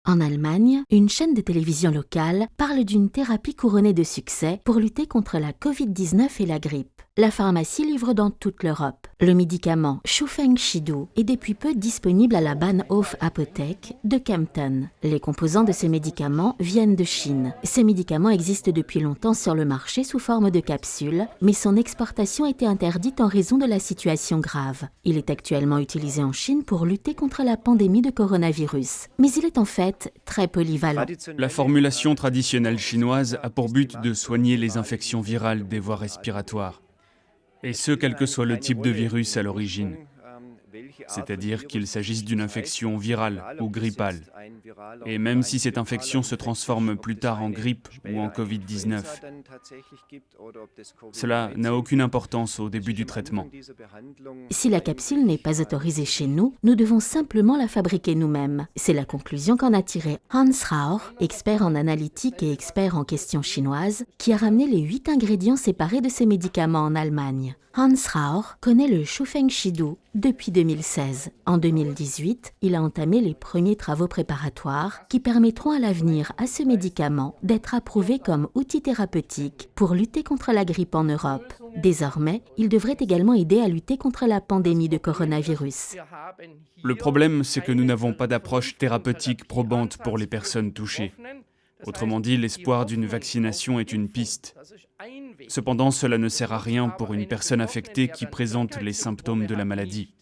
En Allemagne, une chaîne de télévision locale parle d'une thérapie couronnée de succès pour lutter contre la Covid-19 et la grippe. La pharmacie livre dans toute l'Europe. Le médicament Shufeng Shidu est depuis peu disponible à la Bahnhof Apotheke de Kempten. Les composants de ces médicaments viennent de Chine. Ces médicaments existent depuis longtemps sur le marché sous forme de capsules, mais son exportation a été interdite en raison de la situation grave. Il est actuellement utilisé en Chine pour lutter contre la pandémie de coronavirus. Mais il est en fait très polyvalent. La formulation traditionnelle chinoise a pour but de soigner les infections virales des voies respiratoires. Et ce, quel que soit le type de virus à l'origine. C'est-à-dire qu'il s'agisse d'une infection virale ou grippale. Et même si cette infection se transforme plus tard en grippe ou en Covid-19, cela n'a aucune importance au début du traitement. Si la capsule n'est pas autorisée chez nous, nous devons simplement la fabriquer nous-mêmes. C'est la conclusion qu'en a tirée Hans Rauch, expert en analytique et expert en questions chinoises, qui a ramené les 8 ingrédients séparés de ces médicaments en Allemagne. Hans Rauch connaît le Shufeng Shidu depuis 2016. En 2018, il a entamé les premiers travaux préparatoires qui permettront à l'avenir à ce médicament d'être approuvé comme outil thérapeutique pour lutter contre la grippe en Europe. Désormais, il devrait également aider à lutter contre la pandémie de coronavirus. Le problème, c'est que nous n'avons pas d'approche thérapeutique probante pour les personnes touchées. Autrement dit, l'espoir d'une vaccination est une piste. Cependant, cela ne sert à rien pour une personne affectée qui présente les symptômes de la maladie.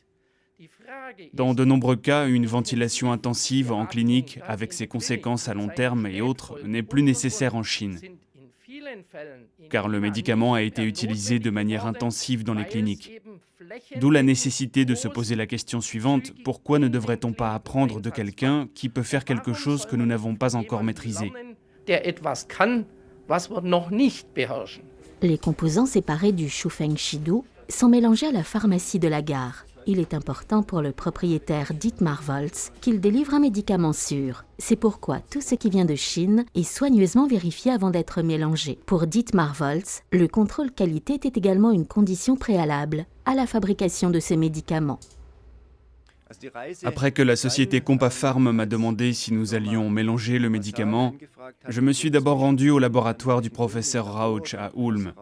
Dans de nombreux cas, une ventilation intensive en clinique, avec ses conséquences à long terme et autres, n'est plus nécessaire en Chine, car le médicament a été utilisé de manière intensive dans les cliniques. D'où la nécessité de se poser la question suivante, pourquoi ne devrait-on pas apprendre de quelqu'un qui peut faire quelque chose que nous n'avons pas encore maîtrisé ? Les composants séparés du Shufeng Shidu sont mélangés à la pharmacie de la gare. Il est important pour le propriétaire Dietmar Wolz qu'il délivre un médicament sûr. C'est pourquoi tout ce qui vient de Chine est soigneusement vérifié avant d'être mélangé. Pour Dietmar Wolz, le contrôle qualité était également une condition préalable à la fabrication de ces médicaments. Après que la société Compapharm m'a demandé si nous allions mélanger le médicament, je me suis d'abord rendu au laboratoire du professeur Rauch à Ulm.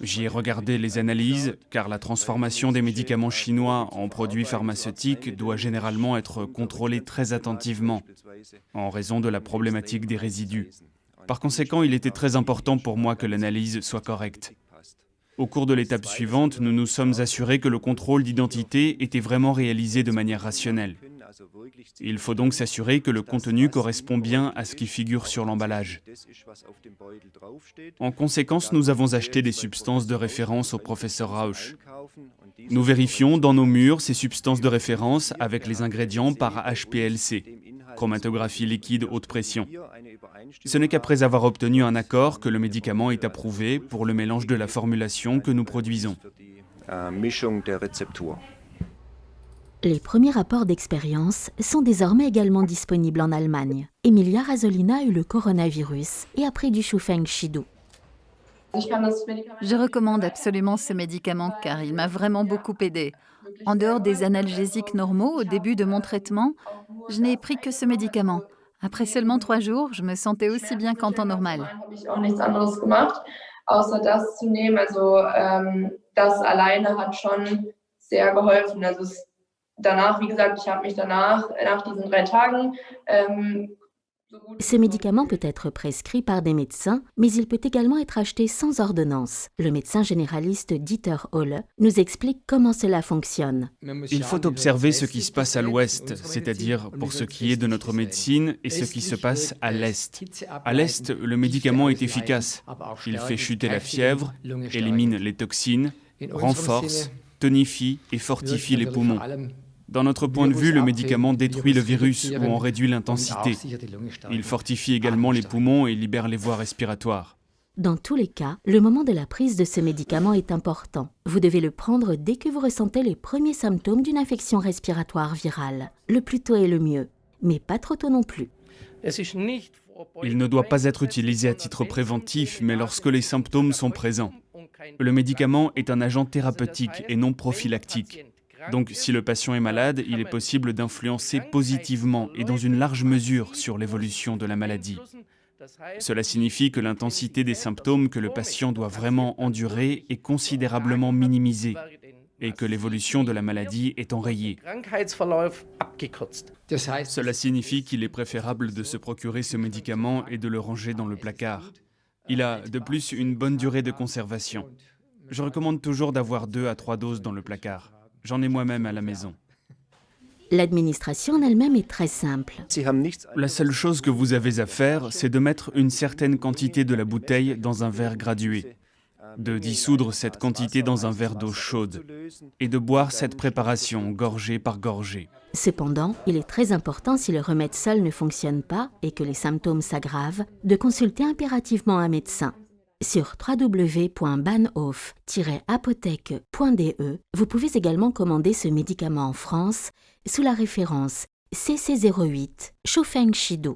J'y ai regardé les analyses, car la transformation des médicaments chinois en produits pharmaceutiques doit généralement être contrôlée très attentivement, en raison de la problématique des résidus. Par conséquent, il était très important pour moi que l'analyse soit correcte. Au cours de l'étape suivante, nous nous sommes assurés que le contrôle d'identité était vraiment réalisé de manière rationnelle. Il faut donc s'assurer que le contenu correspond bien à ce qui figure sur l'emballage. En conséquence, nous avons acheté des substances de référence au professeur Rauch. Nous vérifions dans nos murs ces substances de référence avec les ingrédients par HPLC, chromatographie liquide haute pression. Ce n'est qu'après avoir obtenu un accord que le médicament est approuvé pour le mélange de la formulation que nous produisons. Les premiers rapports d'expérience sont désormais également disponibles en Allemagne. Emilia Rasolina a eu le coronavirus et a pris du Shufeng Shidu. Je recommande absolument ce médicament car il m'a vraiment beaucoup aidé. En dehors des analgésiques normaux, au début de mon traitement, je n'ai pris que ce médicament. Après seulement 3 jours, je me sentais aussi bien qu'en temps normal. Ce médicament peut être prescrit par des médecins, mais il peut également être acheté sans ordonnance. Le médecin généraliste Dieter Holle nous explique comment cela fonctionne. Il faut observer ce qui se passe à l'ouest, c'est-à-dire pour ce qui est de notre médecine et ce qui se passe à l'est. À l'est, le médicament est efficace. Il fait chuter la fièvre, élimine les toxines, renforce, tonifie et fortifie les poumons. Dans notre point de vue, le médicament détruit le virus ou en réduit l'intensité. Il fortifie également les poumons et libère les voies respiratoires. Dans tous les cas, le moment de la prise de ce médicament est important. Vous devez le prendre dès que vous ressentez les premiers symptômes d'une infection respiratoire virale. Le plus tôt est le mieux, mais pas trop tôt non plus. Il ne doit pas être utilisé à titre préventif, mais lorsque les symptômes sont présents. Le médicament est un agent thérapeutique et non prophylactique. Donc si le patient est malade, il est possible d'influencer positivement et dans une large mesure sur l'évolution de la maladie. Cela signifie que l'intensité des symptômes que le patient doit vraiment endurer est considérablement minimisée et que l'évolution de la maladie est enrayée. Cela signifie qu'il est préférable de se procurer ce médicament et de le ranger dans le placard. Il a de plus une bonne durée de conservation. Je recommande toujours d'avoir 2 à 3 doses dans le placard. J'en ai moi-même à la maison. L'administration en elle-même est très simple. La seule chose que vous avez à faire, c'est de mettre une certaine quantité de la bouteille dans un verre gradué, de dissoudre cette quantité dans un verre d'eau chaude et de boire cette préparation gorgée par gorgée. Cependant, il est très important, si le remède seul ne fonctionne pas et que les symptômes s'aggravent, de consulter impérativement un médecin. Sur www.bahnhof-apotheke.de, vous pouvez également commander ce médicament en France sous la référence CC08 Shufeng Shidu.